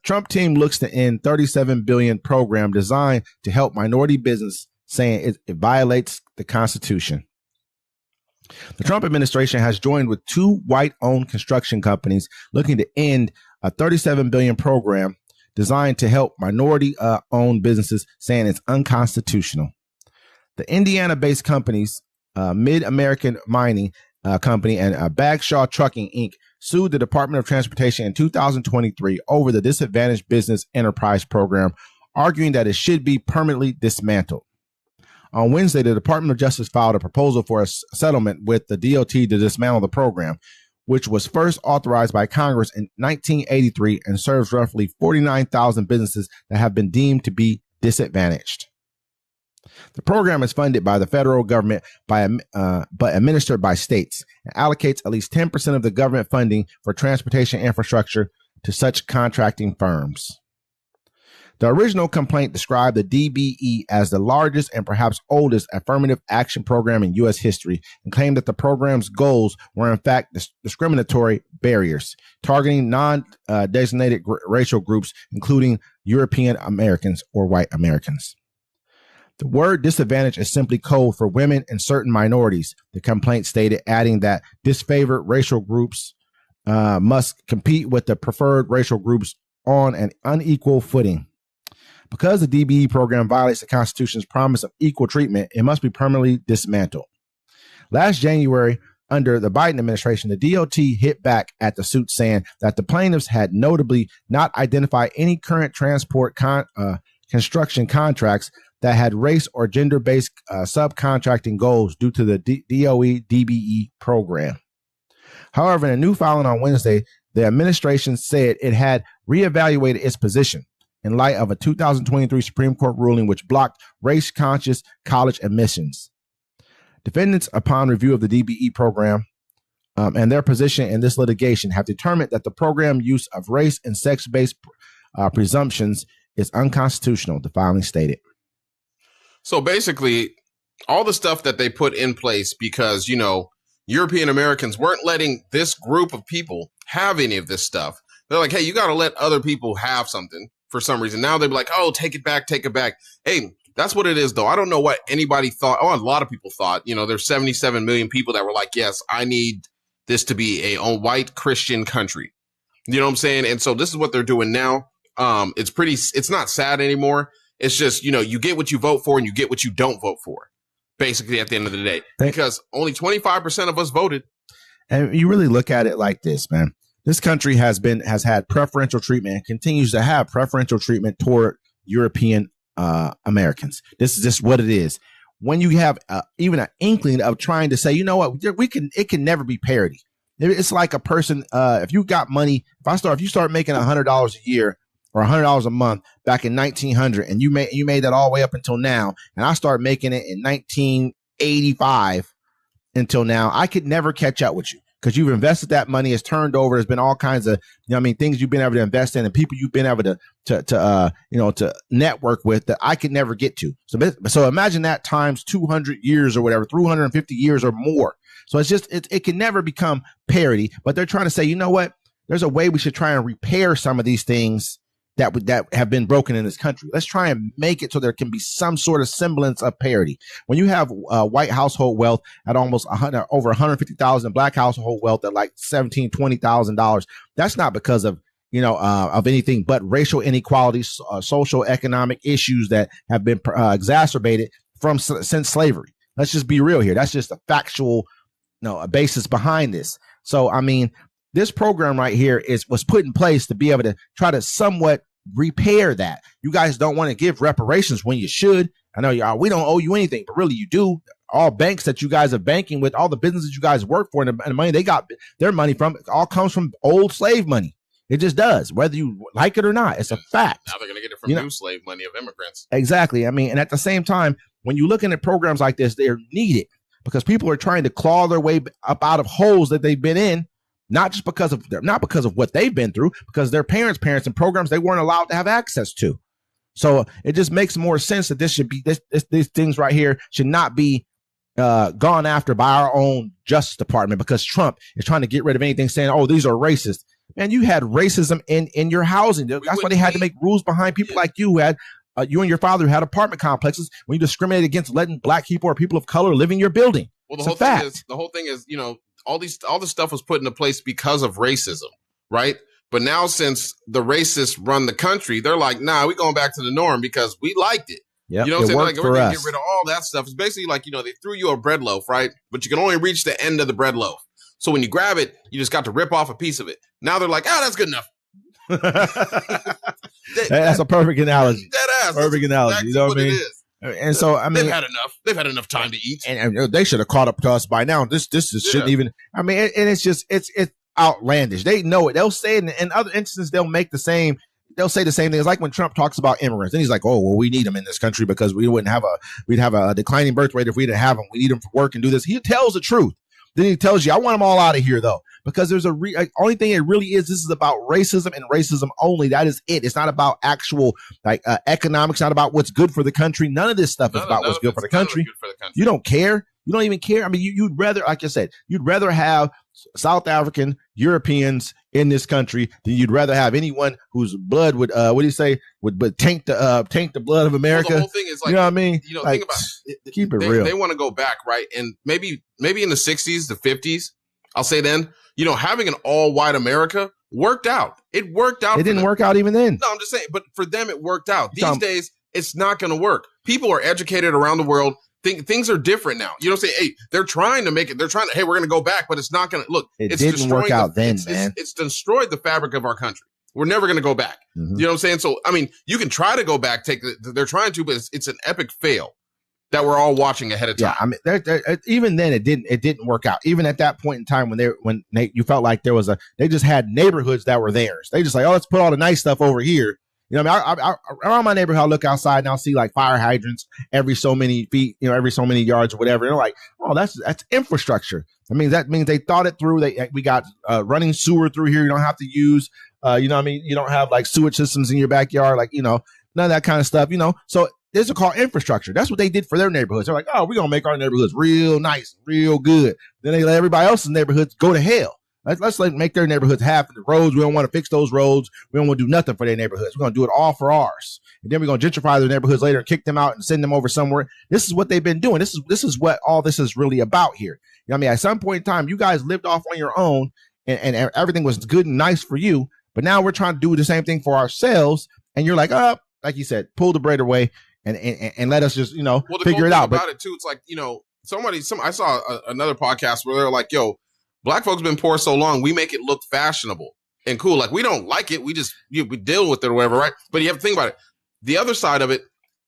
Trump team looks to end $37 billion program designed to help minority business, saying it violates the Constitution. The Trump administration has joined with two white-owned construction companies looking to end a $37 billion program designed to help minority-owned businesses, saying it's unconstitutional. The Indiana-based companies, Mid-American Mining Company and Bagshaw Trucking, Inc., sued the Department of Transportation in 2023 over the Disadvantaged Business Enterprise Program, arguing that it should be permanently dismantled. On Wednesday, the Department of Justice filed a proposal for a settlement with the DOT to dismantle the program, which was first authorized by Congress in 1983 and serves roughly 49,000 businesses that have been deemed to be disadvantaged. The program is funded by the federal government but administered by states and allocates at least 10% of the government funding for transportation infrastructure to such contracting firms. The original complaint described the DBE as the largest and perhaps oldest affirmative action program in U.S. history and claimed that the program's goals were in fact discriminatory barriers, targeting non-designated racial groups, including European Americans or white Americans. The word disadvantage is simply code for women and certain minorities, the complaint stated, adding that disfavored racial groups must compete with the preferred racial groups on an unequal footing. Because the DBE program violates the Constitution's promise of equal treatment, it must be permanently dismantled. Last January, under the Biden administration, the DOT hit back at the suit, saying that the plaintiffs had notably not identified any current transport construction contracts that had race or gender-based subcontracting goals due to the DOE DBE program. However, in a new filing on Wednesday, the administration said it had reevaluated its position in light of a 2023 Supreme Court ruling which blocked race-conscious college admissions. Defendants, upon review of the DBE program and their position in this litigation, have determined that the program use of race and sex-based presumptions is unconstitutional, the filing stated. So basically, all the stuff that they put in place because, you know, European Americans weren't letting this group of people have any of this stuff. They're like, hey, you got to let other people have something for some reason. Now they'd be like, oh, take it back, take it back. Hey, that's what it is, though. I don't know what anybody thought. Oh, a lot of people thought, you know, there's 77 million people that were like, yes, I need this to be a white Christian country. You know what I'm saying? And so this is what they're doing now. It's not sad anymore. It's just, you know, you get what you vote for and you get what you don't vote for, basically, at the end of the day, because only 25% of us voted. And you really look at it like this, man. This country has had preferential treatment and continues to have preferential treatment toward European Americans. This is just what it is. When you have even an inkling of trying to say, you know what, it can never be parity. It's like a person, if you got money, if you start making $100 a year or $100 a month back in 1900, and you made that all the way up until now, and I start making it in 1985 until now, I could never catch up with you because you've invested that money. It's turned over. There's been all kinds of, things you've been able to invest in and people you've been able to network with that I could never get to. So imagine that times 200 years or whatever, 350 years or more. So it's just, it can never become parity, but they're trying to say, you know what? There's a way we should try and repair some of these things that have been broken in this country. Let's try and make it so there can be some sort of semblance of parity. When you have white household wealth at almost over 150,000, black household wealth at like $17,000, $20,000, that's not because of anything but racial inequalities, social economic issues that have been exacerbated since slavery. Let's just be real here. That's just a factual, a basis behind this. So, this program right here was put in place to be able to try to somewhat repair that. You guys don't want to give reparations when you should. I know we don't owe you anything, but really you do. All banks that you guys are banking with, all the businesses you guys work for, and the money they got their money from, it all comes from old slave money. It just does, whether you like it or not. It's a fact. Now they're going to get it from new slave money of immigrants. Exactly. And at the same time, when you're looking at programs like this, they're needed because people are trying to claw their way up out of holes that they've been in. Not because of what they've been through, because their parents and programs they weren't allowed to have access to. So it just makes more sense that these things right here should not be gone after by our own Justice Department, because Trump is trying to get rid of anything saying, oh, these are racist. Man, you had racism in your housing. That's why they had to make rules behind people like you who had, you and your father who had apartment complexes when you discriminated against letting black people or people of color live in your building. Well, the whole thing is, all this stuff was put into place because of racism, right? But now since the racists run the country, they're like, nah, we're going back to the norm because we liked it. Yep, you know what I'm saying? Like, we're going to get rid of all that stuff. It's basically like, they threw you a bread loaf, right? But you can only reach the end of the bread loaf. So when you grab it, you just got to rip off a piece of it. Now they're like, that's good enough. That's a perfect analogy. Dead ass. Perfect analogy. Exactly, you know what I mean? And so, I mean, they've had enough time to eat, and they should have caught up to us by now. This shouldn't even. I mean, and it's just it's outlandish. They know it. They'll say it in other instances. They'll say the same thing. It's like when Trump talks about immigrants, and he's like, "Oh, well, we need them in this country because we'd have a declining birth rate if we didn't have them. We need them for work and do this." He tells the truth. Then he tells you, "I want them all out of here, though." Because there's only thing it really is. This is about racism and racism only. That is it. It's not about actual economics. Not about what's good for the country. None of this stuff is about what's good for the country. You don't care. You don't even care. I mean, you'd rather, like I said, you'd rather have South African Europeans in this country than you'd rather have anyone whose blood would would taint the blood of America. Well, the whole thing is like, you know what I mean? Think about it. Keep it real. They want to go back, right? And maybe in the 60s, the 50s, I'll say then, having an all-white America worked out. It worked out. It didn't work out even then. No, I'm just saying, but for them, it worked out. These days, it's not going to work. People are educated around the world. Things are different now. You know what I'm saying? Hey, they're trying to make it. They're trying to, hey, we're going to go back, but it's not going to look. It didn't work out then, man. It's destroyed the fabric of our country. We're never going to go back. Mm-hmm. You know what I'm saying? So, I mean, you can try to go back, they're trying to, but it's an epic fail that we're all watching ahead of time. Yeah, I mean, even then it didn't work out. Even at that point in time when you felt like they just had neighborhoods that were theirs. They just like, oh, let's put all the nice stuff over here. You know, I mean, I around my neighborhood, I look outside and I'll see like fire hydrants every so many feet, every so many yards or whatever. And they're like, oh, that's infrastructure. I mean, that means they thought it through. We got running sewer through here. You don't have to use, you know what I mean? You don't have like sewage systems in your backyard, like, none of that kind of stuff, So this is called infrastructure. That's what they did for their neighborhoods. They're like, oh, we're going to make our neighborhoods real nice, real good. Then they let everybody else's neighborhoods go to hell. Let's make their neighborhoods half the roads. We don't want to fix those roads. We don't want to do nothing for their neighborhoods. We're going to do it all for ours. And then we're going to gentrify their neighborhoods later and kick them out and send them over somewhere. This is what they've been doing. This is what all this is really about here. You know what I mean? At some point in time, you guys lived off on your own and everything was good and nice for you. But now we're trying to do the same thing for ourselves. And you're like, like you said, pull the bread away and let us just, figure it out. About it too, it's like, I saw another podcast where they're like, yo, Black folks been poor so long, we make it look fashionable and cool. Like, we don't like it. We just, we deal with it or whatever, right? But you have to think about it. The other side of it,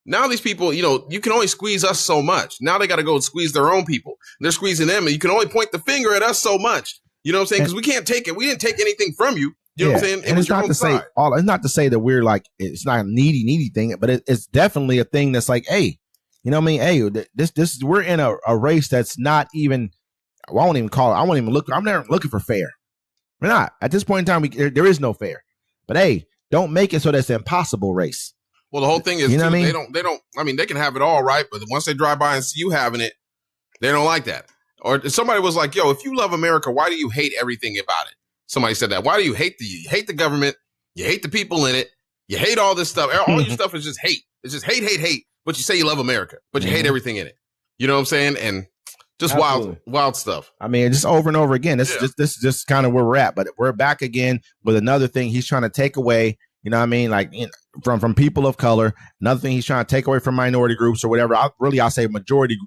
now these people, you can only squeeze us so much. Now they got to go and squeeze their own people. They're squeezing them, and you can only point the finger at us so much. You know what I'm saying? Because we can't take it. We didn't take anything from you. You know what I'm saying? And it's not to say it's not to say that we're like, it's not a needy thing, but it's definitely a thing that's like, hey, you know what I mean? Hey, this we're in a race that's not even. Well, I won't even call it. I won't even look. I'm never looking for fair. We're not. At this point in time, there is no fair. But hey, don't make it so that's an impossible race. Well, the whole thing is, what I mean? they don't. I mean, they can have it all, right? But once they drive by and see you having it, they don't like that. Or somebody was like, "Yo, if you love America, why do you hate everything about it?" Somebody said that. Why do you hate the government? You hate the people in it. You hate all this stuff. All your stuff is just hate. It's just hate. But you say you love America, but you hate everything in it. You know what I'm saying? And just wild stuff. I mean, just over and over again. This is just kind of where we're at. But we're back again with another thing he's trying to take away. You know what I mean? Like from people of color. Another thing he's trying to take away from minority groups or whatever. I'll say majority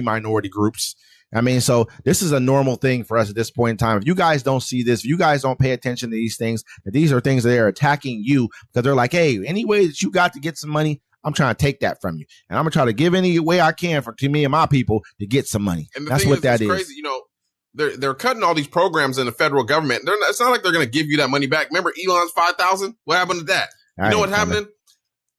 minority groups. I mean, so this is a normal thing for us at this point in time. If you guys don't see this, if you guys don't pay attention to these things, that these are things that are attacking you because they're like, hey, any way that you got to get some money, I'm trying to take that from you. And I'm going to try to give any way I can to me and my people to get some money. And that's what that is. Crazy. They're cutting all these programs in the federal government. It's not like they're going to give you that money back. Remember Elon's 5,000? What happened to that? You know what's happening?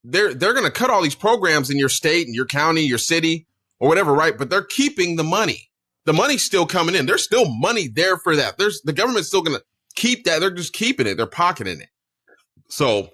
They're going to cut all these programs in your state and your county, your city or whatever, right? But they're keeping the money. The money's still coming in. There's still money there for that. The government's still going to keep that. They're just keeping it. They're pocketing it. So